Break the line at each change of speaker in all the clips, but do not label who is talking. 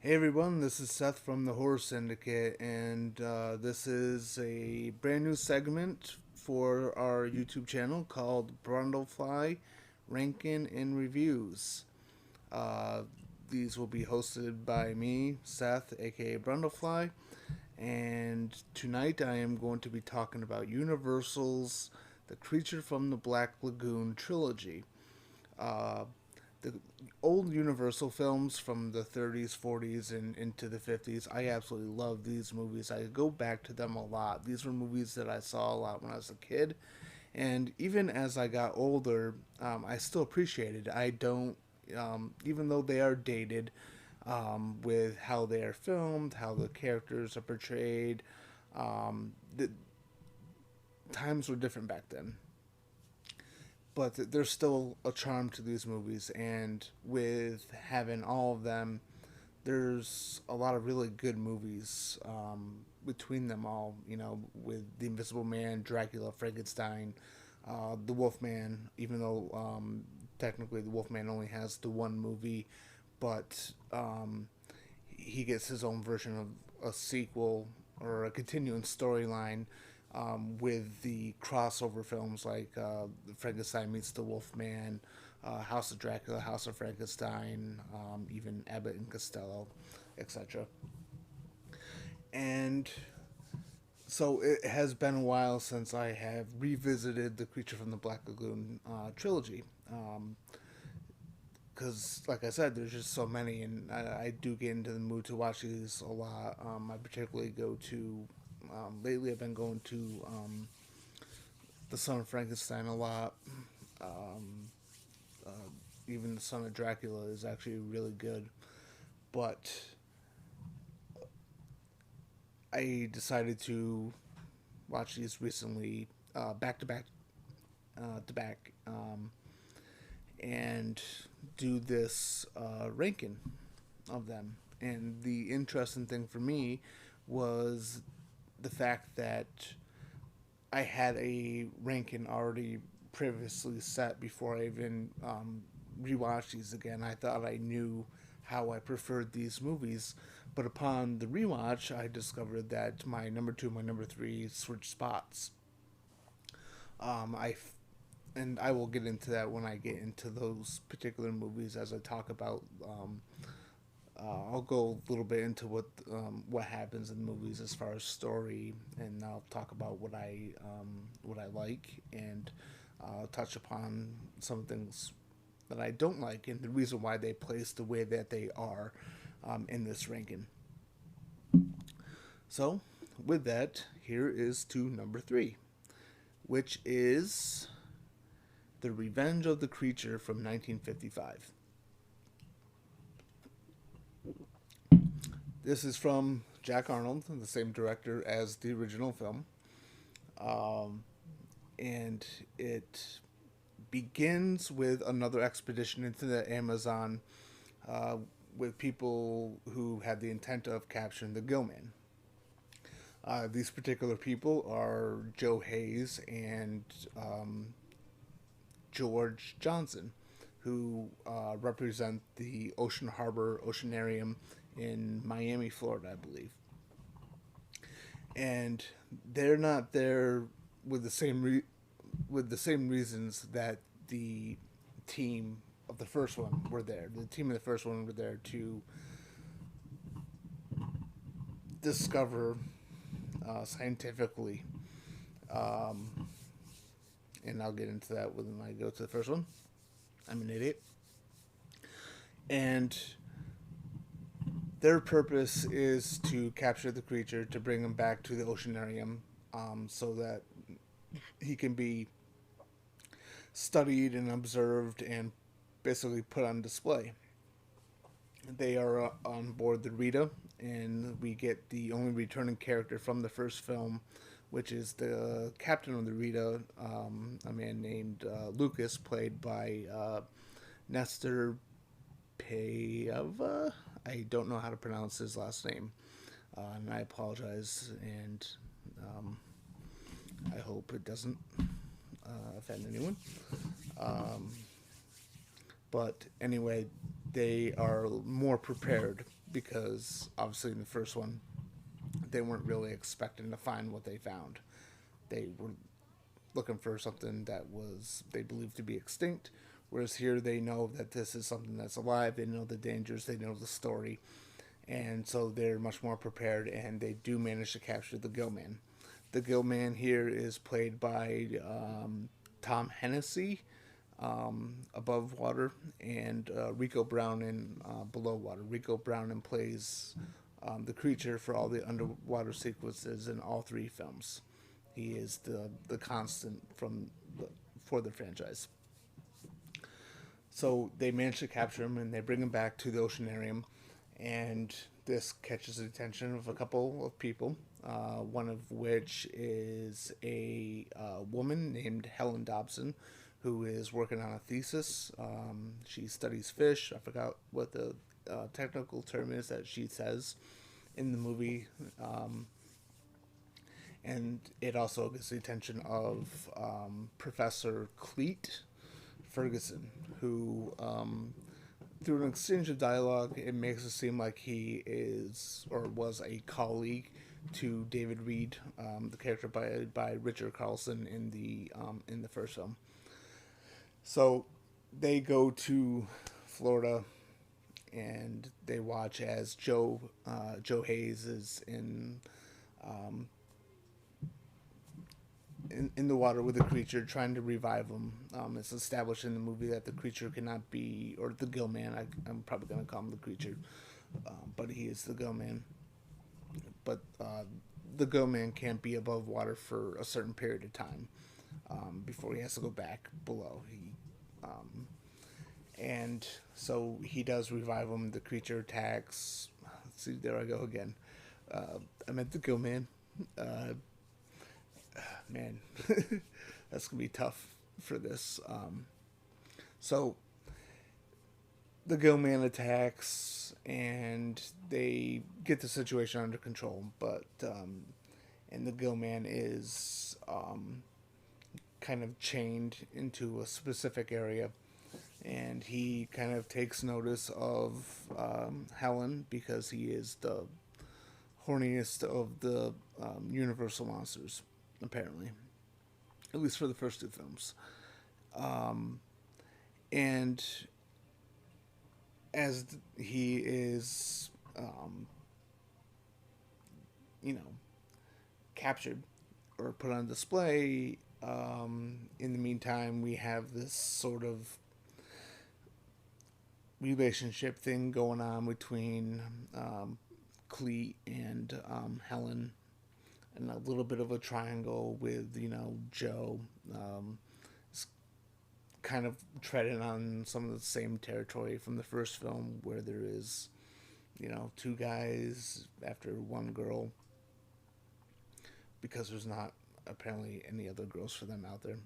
Hey everyone, this is Seth from the Horror Syndicate, and this is a brand new segment for our YouTube channel called BrundleFly Rankin' and Reviews. Uh, these will be hosted by me, Seth, aka BrundleFly, and tonight I am going to be talking about Universal's The Creature from the Black Lagoon trilogy. Uh, the old Universal films from the 30s, 40s, and into the 50s. I absolutely love these movies. I go back to them a lot. These were movies that I saw a lot when I was a kid. And even as I got older, I still appreciated it. I don't, even though they are dated with how they are filmed, how the characters are portrayed, the times were different back then, but there's still a charm to these movies, and with having all of them, there's a lot of really good movies between them all. You know, with The Invisible Man, Dracula, Frankenstein, The Wolfman. Even though technically The Wolfman only has the one movie, but he gets his own version of a sequel or a continuing storyline with the crossover films like Frankenstein meets the Wolfman, House of Dracula, House of Frankenstein, even Abbott and Costello, etc. And so it has been a while since I have revisited the Creature from the Black Lagoon trilogy. Because, like I said, there's just so many, and I do get into the mood to watch these a lot. I particularly go to, lately I've been going to The Son of Frankenstein a lot. Um, uh, Even The Son of Dracula is actually really good. But I decided to watch these recently, back to back, to back, and do this ranking of them. And the interesting thing for me was the fact that I had a ranking already previously set before I even rewatched these again. I thought I knew how I preferred these movies, but upon the rewatch, I discovered that my number two, my number three switched spots. I and I will get into that when I get into those particular movies as I talk about. I'll go a little bit into what happens in movies as far as story, and I'll talk about what I like, and touch upon some things that I don't like, and the reason why they place the way that they are in this ranking. So, with that, here is to number three, which is The Revenge of the Creature from 1955. This is from Jack Arnold, the same director as the original film. Um, and it begins with another expedition into the Amazon uh, with people who had the intent of capturing the Gillman. These particular people are Joe Hayes and George Johnson, who represent the Ocean Harbor Oceanarium in Miami, Florida, I believe. And they're not there with the same reasons that the team of the first one were there. The team of the first one were there to discover scientifically, um, and I'll get into that when I go to the first one. I'm an idiot. And their purpose is to capture the creature, to bring him back to the oceanarium, so that he can be studied and observed and basically put on display. They are on board the Rita, and we get the only returning character from the first film, which is the captain of the Rita, a man named Lucas, played by Nestor Payava. I don't know how to pronounce his last name, and I apologize, and um, I hope it doesn't offend anyone. Um, but anyway, they are more prepared because obviously in the first one they weren't really expecting to find what they found. They were looking for something that was they believed to be extinct, whereas here they know that this is something that's alive. They know the dangers, they know the story, and so they're much more prepared, and they do manage to capture the Gill Man. The Gill Man here is played by Tom Hennessy, Above Water, and Rico Brown in Below Water. Rico Brown plays the creature for all the underwater sequences in all three films. He is the constant for the franchise. So they manage to capture him and they bring him back to the oceanarium, and this catches the attention of a couple of people. One of which is a woman named Helen Dobson, who is working on a thesis. She studies fish. I forgot what the technical term is that she says in the movie. And it also gets the attention of Professor Cleet Ferguson, who, through an exchange of dialogue, it makes it seem like he is or was a colleague to David Reed, the character by Richard Carlson in the first film. So they go to Florida and they watch as Joe Hayes is in the water with the creature, trying to revive him. It's established in the movie that the creature cannot be, or the Gill Man. I'm probably going to call him the creature, but he is the Gill Man. But the Gill Man can't be above water for a certain period of time before he has to go back below. And so he does revive him. The creature attacks. Let's see, there I go again. I meant the Gill Man. Man, that's gonna be tough for this. So the Gill Man attacks, and they get the situation under control. But and the Gill Man is kind of chained into a specific area, and he kind of takes notice of Helen because he is the horniest of the Universal monsters, apparently, at least for the first two films. And as he is, captured or put on display, in the meantime, we have this sort of relationship thing going on between Cleet and Helen, and a little bit of a triangle with Joe. It's kind of treading on some of the same territory from the first film, where there is two guys after one girl, because there's not apparently any other girls for them out there.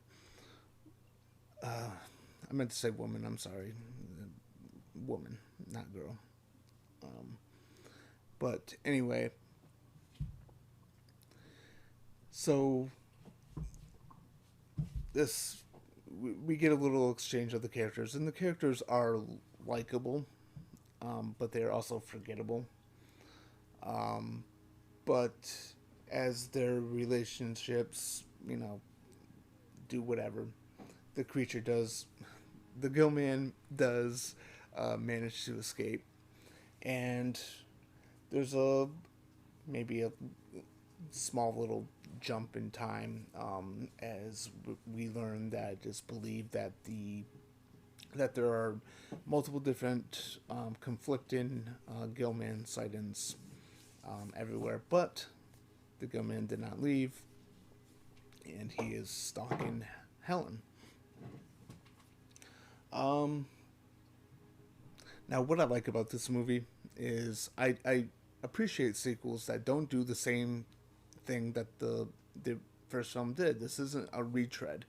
I meant to say woman, I'm sorry. Woman, not girl. But anyway, so we get a little exchange of the characters, and the characters are likable, but they're also forgettable. But as their relationships, do whatever, the Gill Man does manage to escape, and there's maybe a small little jump in time, as we learn that it's believed that there are multiple different conflicting Gill Man sightings everywhere, but the Gill Man did not leave, and he is stalking Helen. Now, what I like about this movie is I appreciate sequels that don't do the same thing that the first film did. This isn't a retread.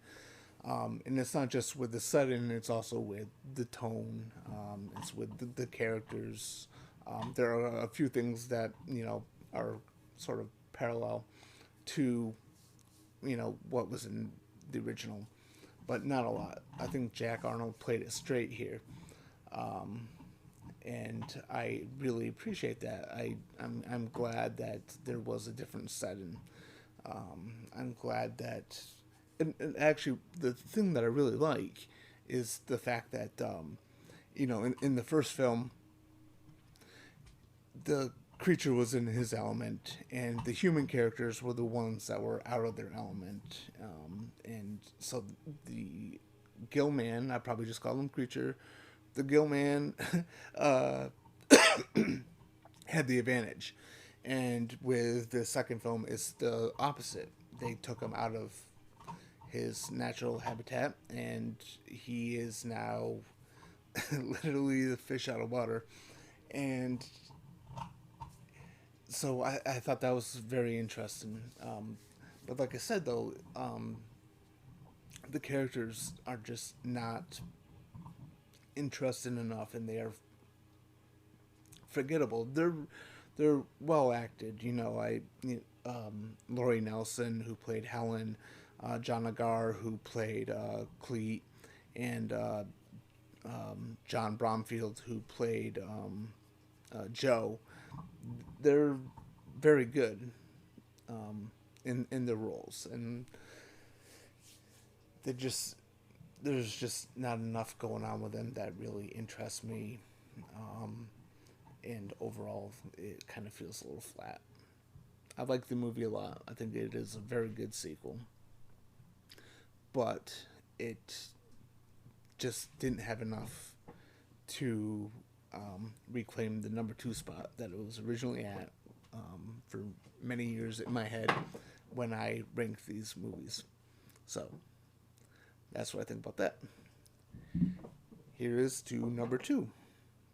And it's not just with the setting, it's also with the tone. It's with the characters. There are a few things that, are sort of parallel to, what was in the original, but not a lot. I think Jack Arnold played it straight here. and I really appreciate that. I'm glad that there was a different setting. I'm glad that, and actually, the thing that I really like is the fact that, in the first film, the creature was in his element, and the human characters were the ones that were out of their element. And so the Gill Man, I probably just call him creature, the Gill Man uh, had the advantage. And with the second film, it's the opposite. They took him out of his natural habitat, and he is now literally the fish out of water. And so I thought that was very interesting. But like I said, though, the characters are just not interesting enough, and they are forgettable. They're well acted. Laurie Nelson, who played Helen, John Agar, who played Cleet, and John Bromfield, who played Joe. They're very good in their roles, and they just there's just not enough going on with them that really interests me. And overall, it kind of feels a little flat. I like the movie a lot. I think it is a very good sequel, but it just didn't have enough to reclaim the number two spot that it was originally at for many years in my head when I ranked these movies. So that's what I think about that. Here is to number two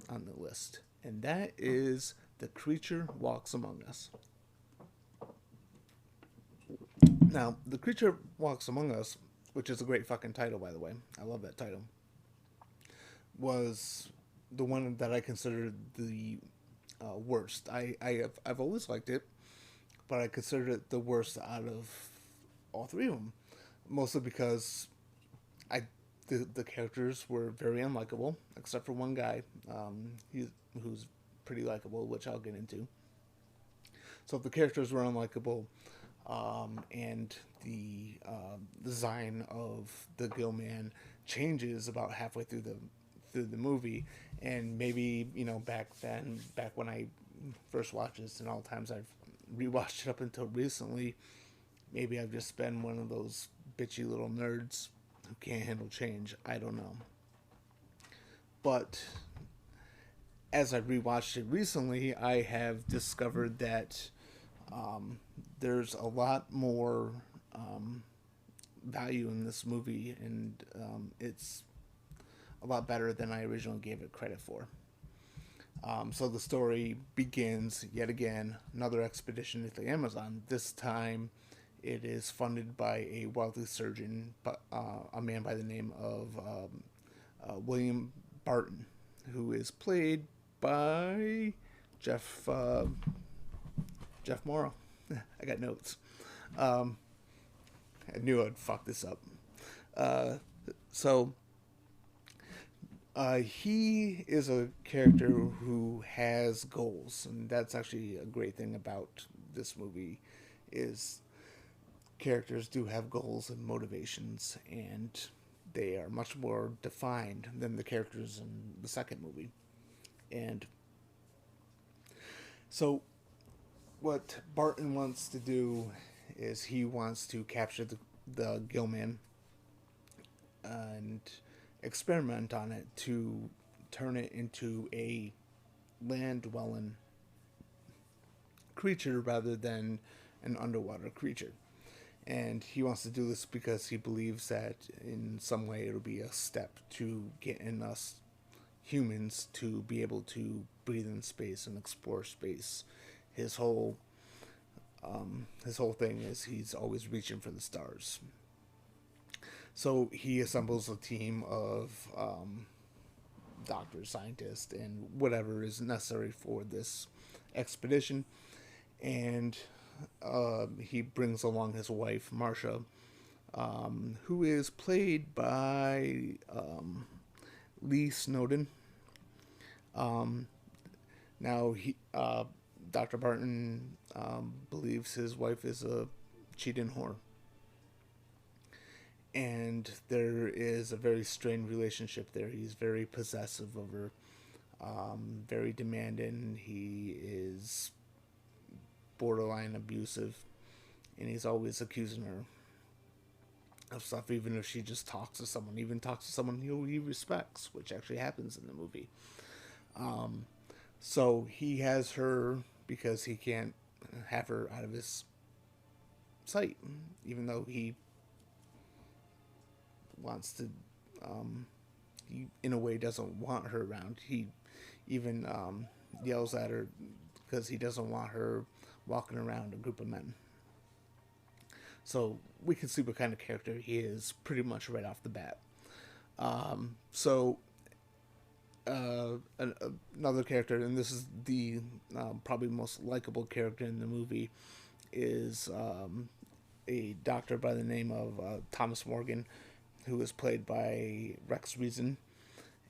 on the list, and that is The Creature Walks Among Us. Now, The Creature Walks Among Us, which is a great fucking title, by the way, I love that title, was the one that I considered the worst. I've always liked it, but I considered it the worst out of all three of them, mostly because the characters were very unlikable, except for one guy, who's pretty likable, which I'll get into. So if the characters were unlikable, and the design of the Gill Man changes about halfway through the movie, and maybe back when I first watched this, and all the times I've rewatched it up until recently, maybe I've just been one of those bitchy little nerds who can't handle change. I don't know. But as I rewatched it recently, I have discovered that there's a lot more value in this movie, and it's a lot better than I originally gave it credit for. So the story begins yet again, another expedition to the Amazon. This time it is funded by a wealthy surgeon, a man by the name of William Barton, who is played by Jeff Morrow. I got notes. I knew I'd fuck this up. So he is a character who has goals, and that's actually a great thing about this movie, is characters do have goals and motivations, and they are much more defined than the characters in the second movie. And so what Barton wants to do is he wants to capture the Gill Man and experiment on it to turn it into a land-dwelling creature rather than an underwater creature. And he wants to do this because he believes that in some way it'll be a step to getting us humans to be able to breathe in space and explore space. His whole thing is he's always reaching for the stars. So he assembles a team of doctors, scientists, and whatever is necessary for this expedition. And he brings along his wife, Marcia, who is played by Lee Snowden. Um, Now Dr. Barton believes his wife is a cheating whore, and there is a very strained relationship there. He's very possessive of her, very demanding. He is borderline abusive, and he's always accusing her of stuff, even if she just talks to someone, even talks to someone who he respects, which actually happens in the movie. Um, so he has her because he can't have her out of his sight, even though he wants to. He, in a way, doesn't want her around. He even yells at her because he doesn't want her walking around a group of men. So we can see what kind of character he is pretty much right off the bat. So another character, and this is the probably most likable character in the movie, is a doctor by the name of Thomas Morgan, who is played by Rex Reason,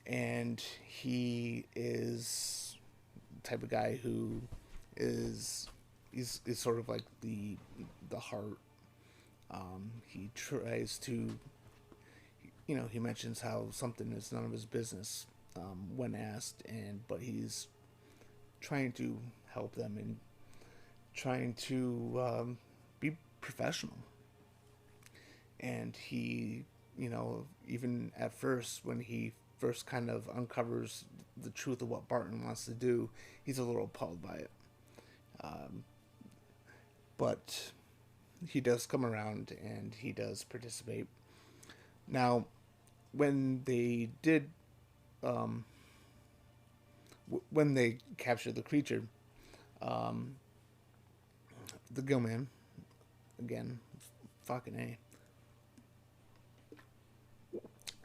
and he is the type of guy who is sort of like the heart. He tries to, he mentions how something is none of his business when asked, but he's trying to help them and trying to be professional. And he, even at first, when he first kind of uncovers the truth of what Barton wants to do, he's a little appalled by it. Um, but he does come around and he does participate. Now, when they did, um, when they captured the creature, um, the Gillman, again, fucking A.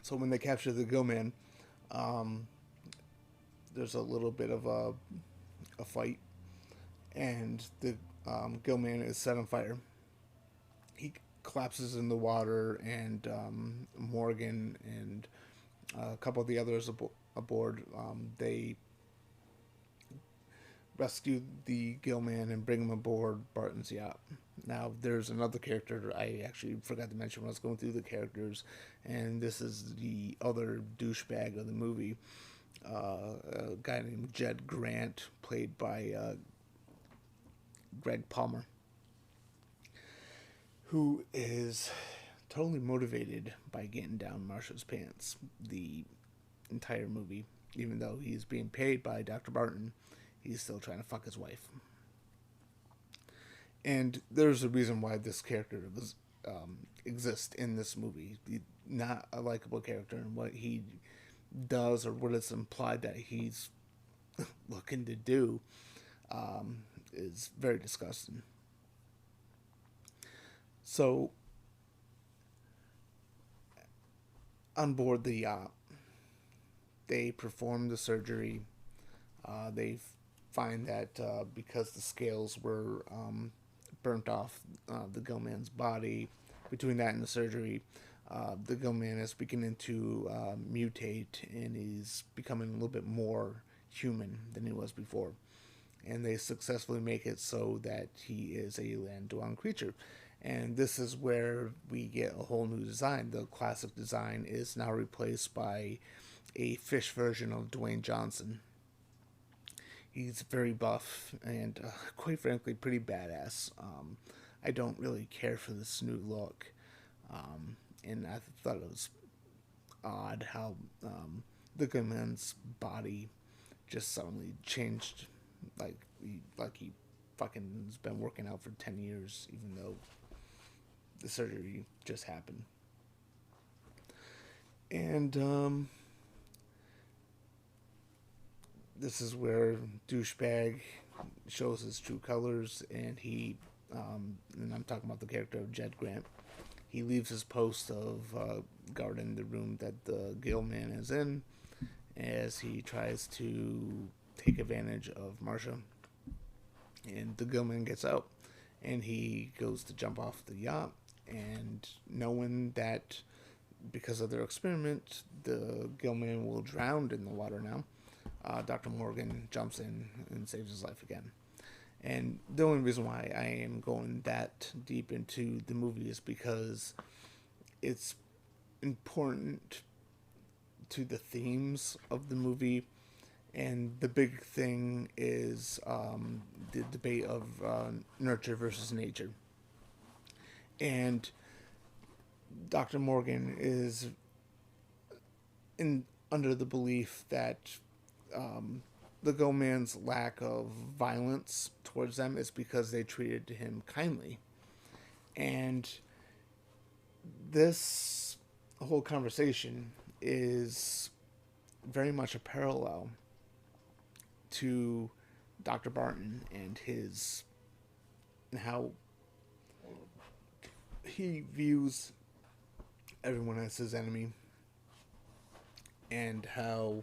So when they capture the Gillman, um, there's a little bit of a fight, and the Gillman is set on fire. He collapses in the water, and Morgan and a couple of the others aboard, they rescue the Gillman and bring him aboard Barton's yacht. Now, there's another character I actually forgot to mention when I was going through the characters, and this is the other douchebag of the movie, a guy named Jed Grant, played by Greg Palmer, who is totally motivated by getting down Marsha's pants the entire movie. Even though he's being paid by Dr. Barton, he's still trying to fuck his wife. And there's a reason why this character exists in this movie. He's not a likable character, and what he does, or what it's implied that he's looking to do, is very disgusting. So, on board the yacht, they perform the surgery. They find that because the scales were burnt off the Gillman's body, between that and the surgery, the Gillman is beginning to mutate, and he's becoming a little bit more human than he was before. And they successfully make it so that he is a land-dwelling creature. And this is where we get a whole new design. The classic design is now replaced by a fish version of Dwayne Johnson. He's very buff and, quite frankly, pretty badass. I don't really care for this new look. And I thought it was odd how the good man's body just suddenly changed, like he fucking has been working out for 10 years, even though the surgery just happened. And this is where douchebag shows his true colors, and and I'm talking about the character of Jed Grant. He leaves his post of guarding the room that the Gillman is in, as he tries to take advantage of Marsha. And the Gillman gets out, and he goes to jump off the yacht, and knowing that because of their experiment, the Gillman will drown in the water now. Dr. Morgan jumps in and saves his life again. And the only reason why I am going that deep into the movie is because it's important to the themes of the movie. And the big thing is the debate of nurture versus nature. And Dr. Morgan is under the belief that the Go-Man's lack of violence towards them is because they treated him kindly. And this whole conversation is very much a parallel to Dr. Barton and how he views everyone as his enemy, and how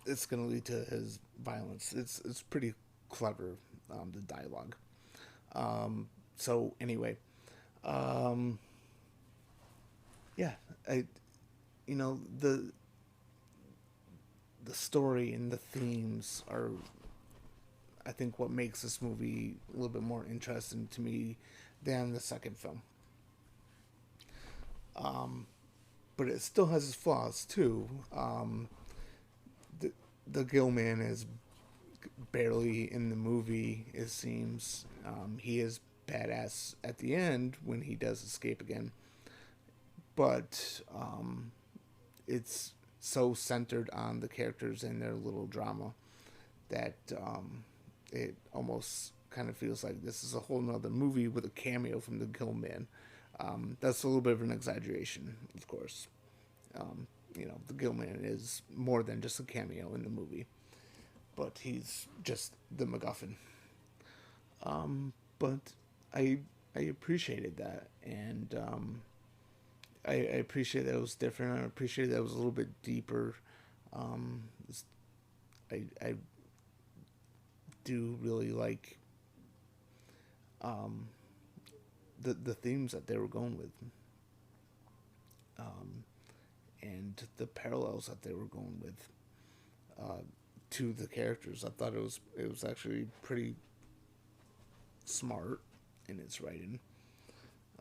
it's going to lead to his violence. It's pretty clever, the dialogue. So anyway, yeah, the story and the themes are, I think, what makes this movie a little bit more interesting to me than the second film. But it still has its flaws too. The Gill-Man is barely in the movie, it seems. He is badass at the end when he does escape again. But it's so centered on the characters and their little drama that it almost kind of feels like this is a whole nother movie with a cameo from the Gill-Man. That's a little bit of an exaggeration, of course. The Gill-Man is more than just a cameo in the movie, but he's just the MacGuffin. But I appreciated that, and I appreciate that it was different. I appreciate that it was a little bit deeper. I do really like the themes that they were going with, and the parallels that they were going with to the characters. I thought it was actually pretty smart in its writing.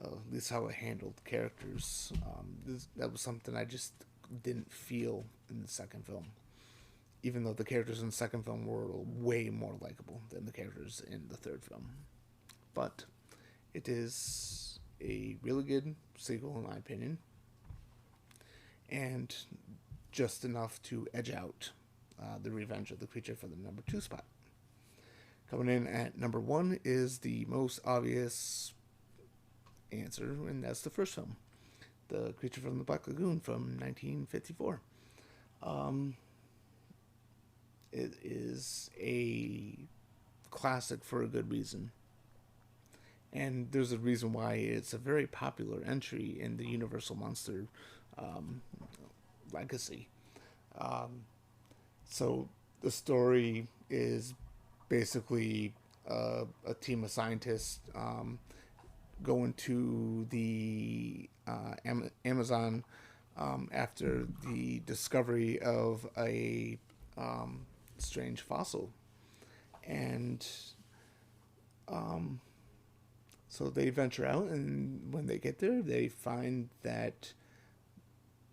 At least how it handled characters. That was something I just didn't feel in the second film. Even though the characters in the second film were way more likable than the characters in the third film. But it is a really good sequel, in my opinion. And just enough to edge out The Revenge of the Creature for the number 2 spot. Coming in at number 1 is the most obvious answer, and that's the first film, The Creature from the Black Lagoon from 1954. It is a classic for a good reason, and there's a reason why it's a very popular entry in the Universal Monster legacy. So the story is basically a team of scientists going to the Amazon after the discovery of a strange fossil. And so they venture out, and when they get there, they find that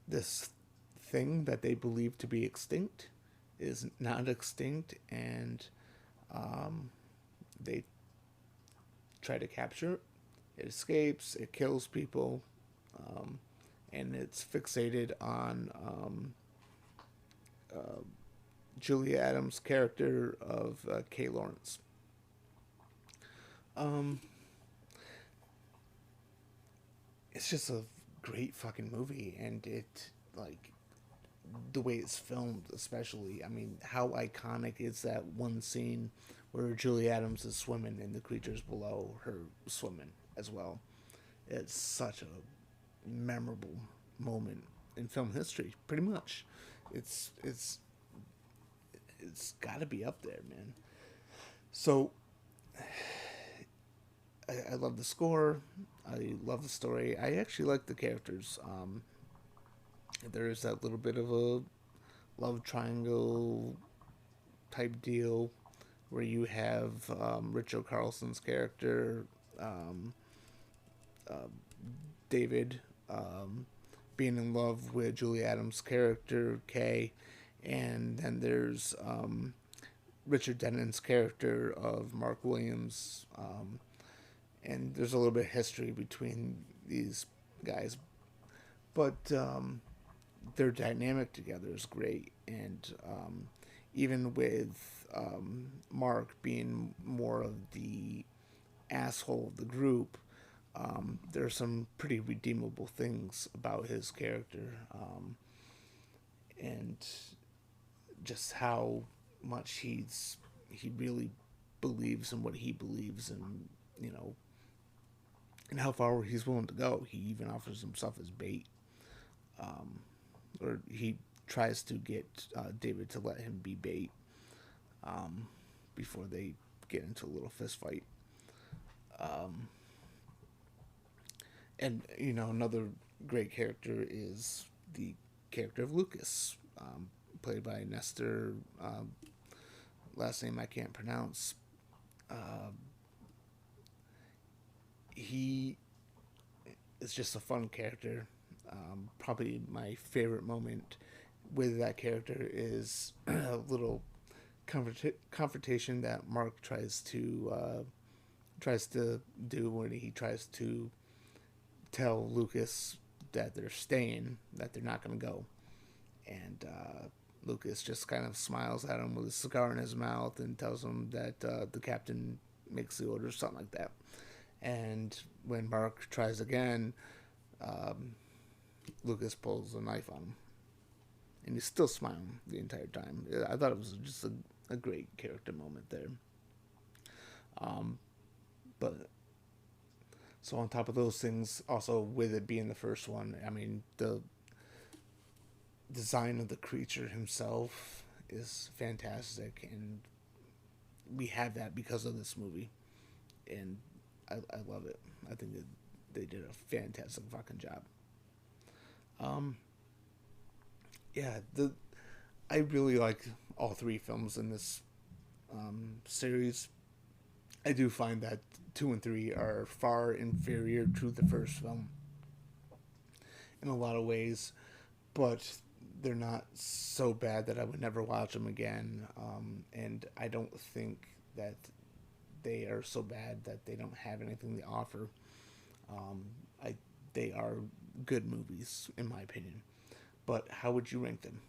this thing that they believe to be extinct is not extinct, and they try to capture it. It escapes, it kills people, and it's fixated on Julia Adams' character of Kay Lawrence. It's just a great fucking movie, and it, like, the way it's filmed, especially. I mean, how iconic is that one scene where Julia Adams is swimming and the creatures below her swimming as well. It's such a memorable moment in film history, pretty much. It's got to be up there, man. So I love the score. I love the story. I actually like the characters. There's that little bit of a love triangle type deal where you have Richard Carlson's character, um, uh, David, being in love with Julie Adams' character, Kay, and then there's Richard Denon's character of Mark Williams, and there's a little bit of history between these guys, but their dynamic together is great, and even with Mark being more of the asshole of the group, there's some pretty redeemable things about his character, and just how much he really believes in what he believes, and and how far he's willing to go. He even offers himself as bait, or he tries to get David to let him be bait before they get into a little fist fight. And another great character is the character of Lucas, played by Nestor. Last name I can't pronounce. He is just a fun character. Probably my favorite moment with that character is a little confrontation that Mark tries to do when he tries to tell Lucas that they're staying, that they're not going to go, and Lucas just kind of smiles at him with a cigar in his mouth and tells him that the captain makes the orders, something like that. And when Mark tries again, Lucas pulls a knife on him, and he's still smiling the entire time. I thought it was just a great character moment there. But so on top of those things, also with it being the first one, I mean, the design of the creature himself is fantastic, and we have that because of this movie, and I love it. I think that they did a fantastic fucking job. Yeah, I really like all three films in this series. I do find that 2 and 3 are far inferior to the first film in a lot of ways, but they're not so bad that I would never watch them again. And I don't think that they are so bad that they don't have anything to offer. They are good movies, in my opinion. But how would you rank them?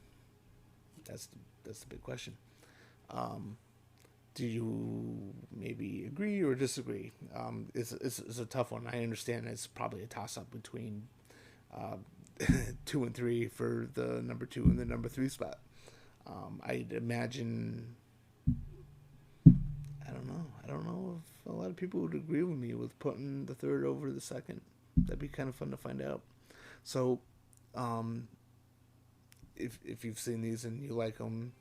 That's the big question. Do you maybe agree or disagree? It's a tough one. I understand it's probably a toss-up between 2 and 3 for the number 2 and the number 3 spot. I'd imagine... I don't know. I don't know if a lot of people would agree with me with putting the third over the second. That'd be kind of fun to find out. So, if you've seen these and you like them,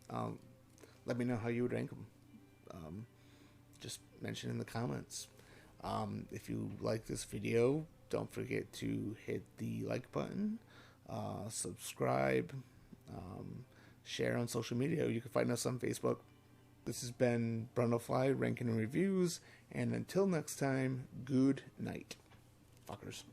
let me know how you would rank them. Just mention in the comments. If you like this video, don't forget to hit the like button, subscribe, share on social media. You can find us on Facebook. This has been BrundleFly ranking and reviews, and until next time, good night, fuckers.